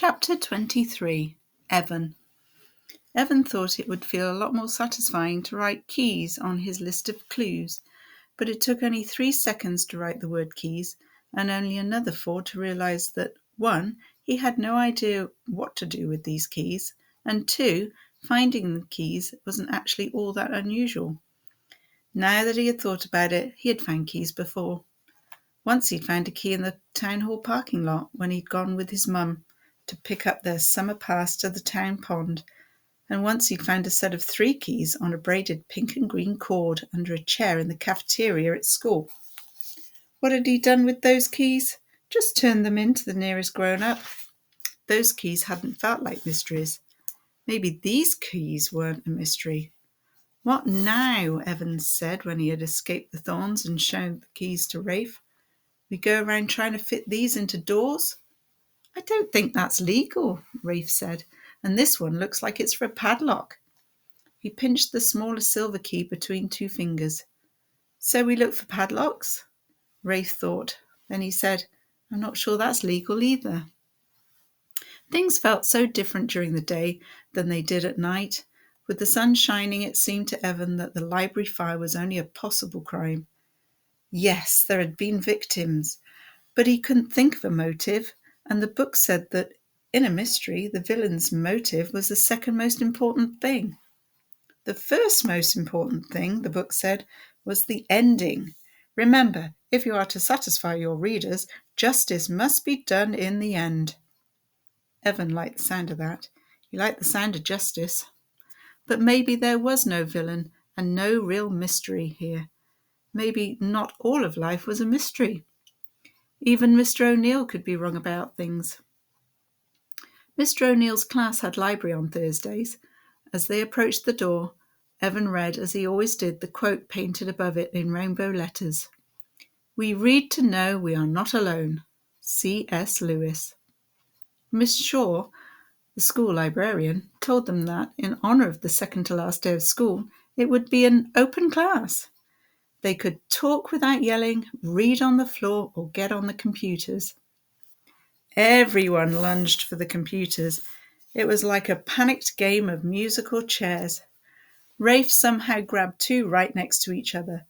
Chapter 23. Evan. Evan thought it would feel a lot more satisfying to write keys on his list of clues, but it took only 3 seconds to write the word keys, and only another 4 to realise that 1. He had no idea what to do with these keys, and 2. Finding the keys wasn't actually all that unusual. Now that he had thought about it, he had found keys before. Once he'd found a key in the town hall parking lot when he'd gone with his mum to pick up their summer pass to the town pond, and once he'd found a set of 3 keys on a braided pink and green cord under a chair in the cafeteria at school. What had he done with those keys? Just turned them in to the nearest grown-up. Those keys hadn't felt like mysteries. Maybe these keys weren't a mystery. What now? Evans said when he had escaped the thorns and shown the keys to Rafe. We go around trying to fit these into doors? I don't think that's legal, Rafe said, and this one looks like it's for a padlock. He pinched the smaller silver key between 2 fingers. So we look for padlocks? Rafe thought. Then he said, I'm not sure that's legal either. Things felt so different during the day than they did at night. With the sun shining, it seemed to Evan that the library fire was only a possible crime. Yes, there had been victims, but he couldn't think of a motive, and the book said that in a mystery, the villain's motive was the second most important thing. The first most important thing, the book said, was the ending. Remember, if you are to satisfy your readers, justice must be done in the end. Evan liked the sound of that. He liked the sound of justice. But maybe there was no villain and no real mystery here. Maybe not all of life was a mystery. Even Mr. O'Neill could be wrong about things. Mr. O'Neill's class had library on Thursdays. As they approached the door, Evan read, as he always did, the quote painted above it in rainbow letters. We read to know we are not alone. C.S. Lewis. Miss Shaw, the school librarian, told them that, in honour of the second to last day of school, it would be an open class. They could talk without yelling, read on the floor, or get on the computers. Everyone lunged for the computers. It was like a panicked game of musical chairs. Rafe somehow grabbed 2 right next to each other.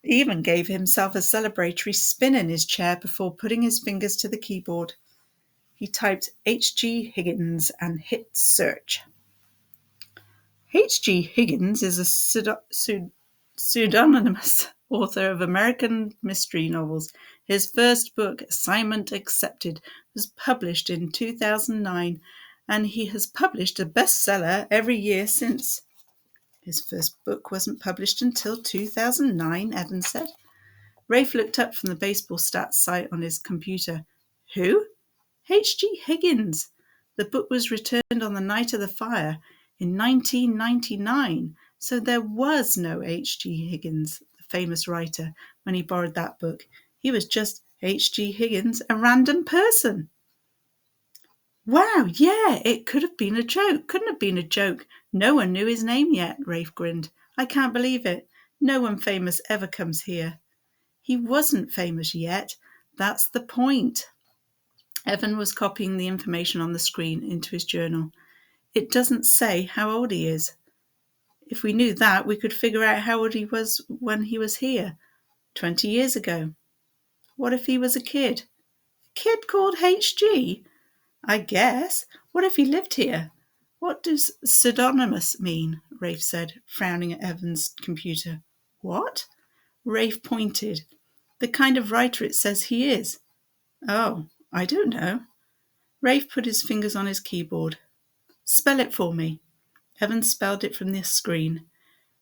He even gave himself a celebratory spin in his chair before putting his fingers to the keyboard. He typed H.G. Higgins and hit search. H.G. Higgins is a pseudonymous author of American mystery novels. His first book, Assignment Accepted, was published in 2009, and he has published a bestseller every year since. His first book wasn't published until 2009, Evans said. Rafe looked up from the baseball stats site on his computer. Who? H.G. Higgins. The book was returned on the night of the fire in 1999, so there was no H.G. Higgins, the famous writer, when he borrowed that book. He was just H.G. Higgins, a random person. Wow, yeah, it could have been a joke. Couldn't have been a joke. No one knew his name yet, Rafe grinned. I can't believe it. No one famous ever comes here. He wasn't famous yet. That's the point. Evan was copying the information on the screen into his journal. It doesn't say how old he is. If we knew that, we could figure out how old he was when he was here, 20 years ago. What if he was a kid? A kid called H.G.? I guess. What if he lived here? What does pseudonymous mean? Rafe said, frowning at Evan's computer. What? Rafe pointed. The kind of writer it says he is. Oh, I don't know. Rafe put his fingers on his keyboard. Spell it for me. Evan spelled it from the screen.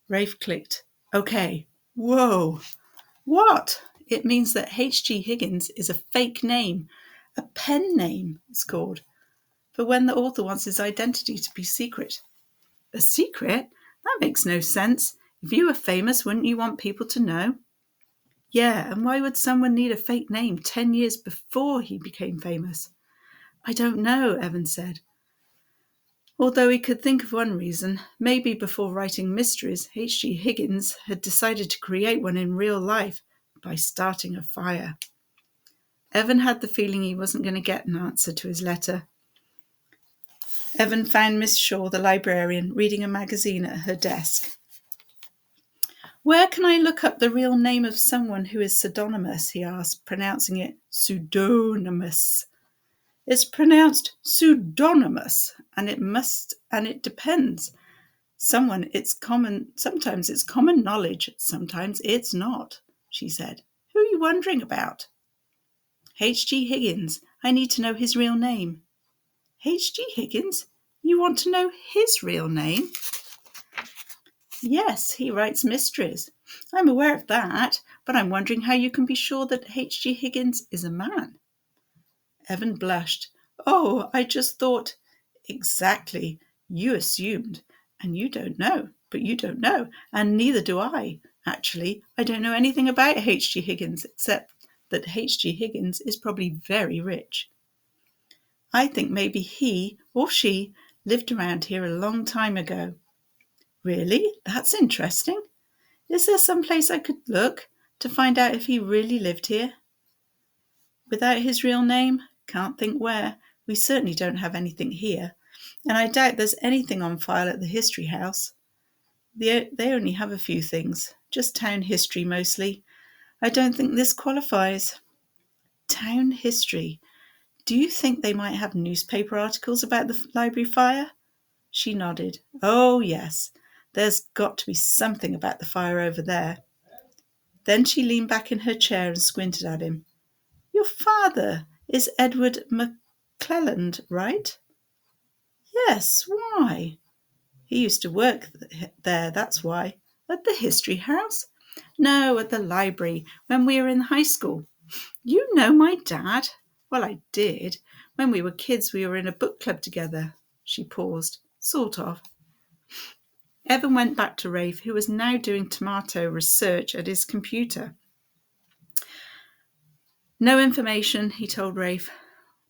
Rafe clicked. Okay. Whoa. What? It means that H.G. Higgins is a fake name. A pen name, it's called. For when the author wants his identity to be secret. A secret? That makes no sense. If you were famous, wouldn't you want people to know? Yeah, and why would someone need a fake name 10 years before he became famous? I don't know, Evan said. Although he could think of one reason, maybe before writing mysteries, H.G. Higgins had decided to create one in real life by starting a fire. Evan had the feeling he wasn't going to get an answer to his letter. Evan found Miss Shaw, the librarian, reading a magazine at her desk. Where can I look up the real name of someone who is pseudonymous? He asked, pronouncing it pseudonymous. It's pronounced pseudonymous, and it depends. Sometimes it's common knowledge, sometimes it's not, she said. Who are you wondering about? H.G. Higgins. I need to know his real name. H.G. Higgins? You want to know his real name? Yes, he writes mysteries. I'm aware of that, but I'm wondering how you can be sure that H.G. Higgins is a man. Evan blushed. Oh, I just thought. Exactly. You assumed. And you don't know. But you don't know. And neither do I. Actually, I don't know anything about H.G. Higgins, except that H.G. Higgins is probably very rich. I think maybe he or she lived around here a long time ago. Really? That's interesting. Is there some place I could look to find out if he really lived here? Without his real name? Can't think where. We certainly don't have anything here, and I doubt there's anything on file at the History House. They only have a few things, just town history mostly. I don't think this qualifies. Town history. Do you think they might have newspaper articles about the library fire? She nodded. Oh, yes. There's got to be something about the fire over there. Then she leaned back in her chair and squinted at him. Your father is Edward McClelland, right? Yes, why? He used to work there, that's why. At the History House? No, at the library, when we were in high school. You know my dad? Well, I did. When we were kids, we were in a book club together. She paused. Sort of. Evan went back to Rafe, who was now doing tomato research at his computer. No information, he told Rafe.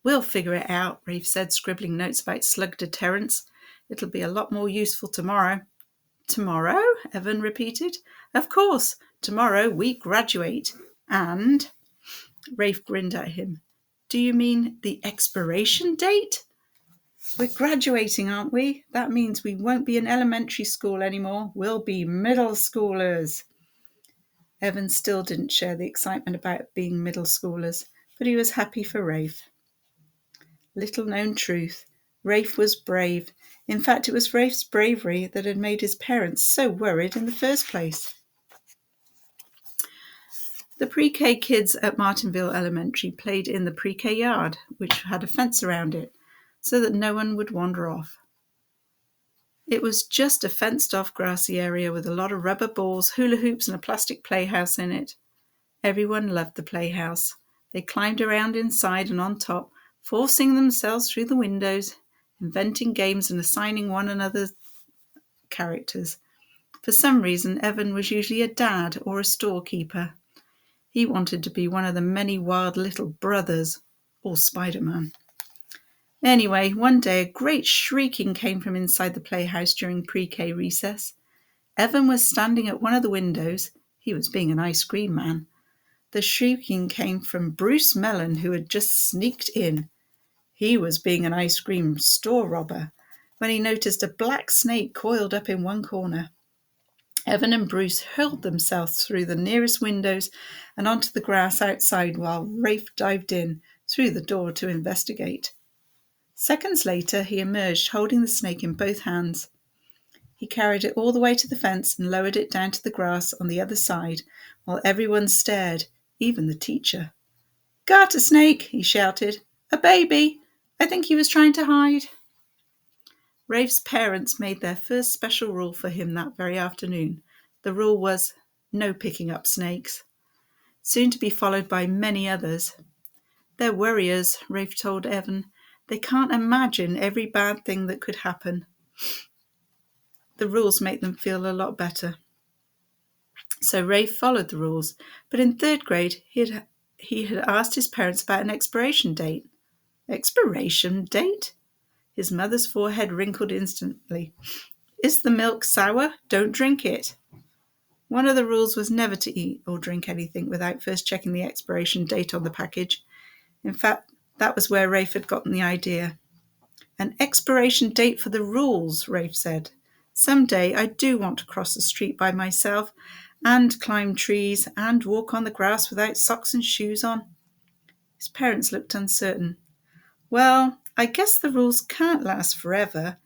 We'll figure it out, Rafe said, scribbling notes about slug deterrence. It'll be a lot more useful tomorrow. Tomorrow? Evan repeated. Of course. Tomorrow we graduate. And? Rafe grinned at him. Do you mean the expiration date? We're graduating, aren't we? That means we won't be in elementary school anymore. We'll be middle schoolers. Evan still didn't share the excitement about being middle schoolers, but he was happy for Rafe. Little known truth. Rafe was brave. In fact, it was Rafe's bravery that had made his parents so worried in the first place. The pre-K kids at Martinville Elementary played in the pre-K yard, which had a fence around it, so that no one would wander off. It was just a fenced-off grassy area with a lot of rubber balls, hula hoops, and a plastic playhouse in it. Everyone loved the playhouse. They climbed around inside and on top, forcing themselves through the windows, inventing games and assigning one another characters. For some reason, Evan was usually a dad or a storekeeper. He wanted to be one of the many wild little brothers, or Spider-Man. Anyway, one day a great shrieking came from inside the playhouse during pre-K recess. Evan was standing at one of the windows. He was being an ice cream man. The shrieking came from Bruce Mellon, who had just sneaked in. He was being an ice cream store robber when he noticed a black snake coiled up in one corner. Evan and Bruce hurled themselves through the nearest windows and onto the grass outside while Rafe dived in through the door to investigate. Seconds later, he emerged holding the snake in both hands. He carried it all the way to the fence and lowered it down to the grass on the other side while everyone stared, even the teacher. Got a snake, he shouted. A baby. I think he was trying to hide. Rafe's parents made their first special rule for him that very afternoon. The rule was no picking up snakes, soon to be followed by many others. They're worriers, Rafe told Evan. They can't imagine every bad thing that could happen. The rules make them feel a lot better. So Rafe followed the rules, but in third grade he had asked his parents about an expiration date. Expiration date? His mother's forehead wrinkled instantly. Is the milk sour? Don't drink it. One of the rules was never to eat or drink anything without first checking the expiration date on the package. In fact, that was where Rafe had gotten the idea. An expiration date for the rules, Rafe said. Someday I do want to cross the street by myself and climb trees and walk on the grass without socks and shoes on. His parents looked uncertain. Well, I guess the rules can't last forever.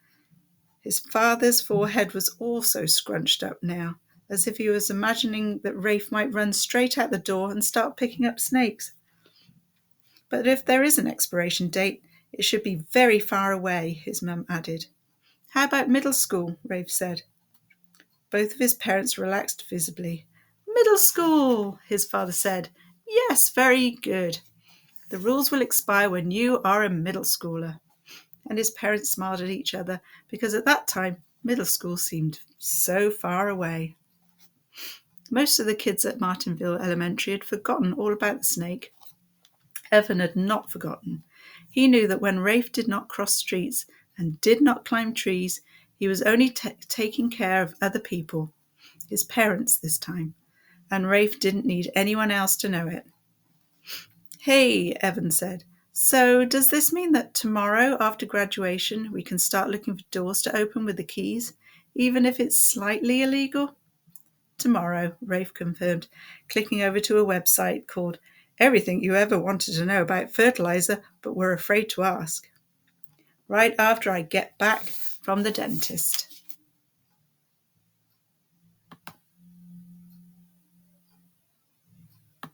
His father's forehead was also scrunched up now, as if he was imagining that Rafe might run straight out the door and start picking up snakes. But if there is an expiration date, it should be very far away, his mum added. How about middle school? Rafe said. Both of his parents relaxed visibly. Middle school, his father said. Yes, very good. The rules will expire when you are a middle schooler. And his parents smiled at each other because at that time, middle school seemed so far away. Most of the kids at Martinville Elementary had forgotten all about the snake. Evan had not forgotten. He knew that when Rafe did not cross streets and did not climb trees, he was only taking care of other people, his parents this time, and Rafe didn't need anyone else to know it. Hey, Evan said, so does this mean that tomorrow after graduation we can start looking for doors to open with the keys, even if it's slightly illegal? Tomorrow, Rafe confirmed, clicking over to a website called Everything You Ever Wanted to Know About Fertilizer But Were Afraid to Ask. Right after I get back from the dentist.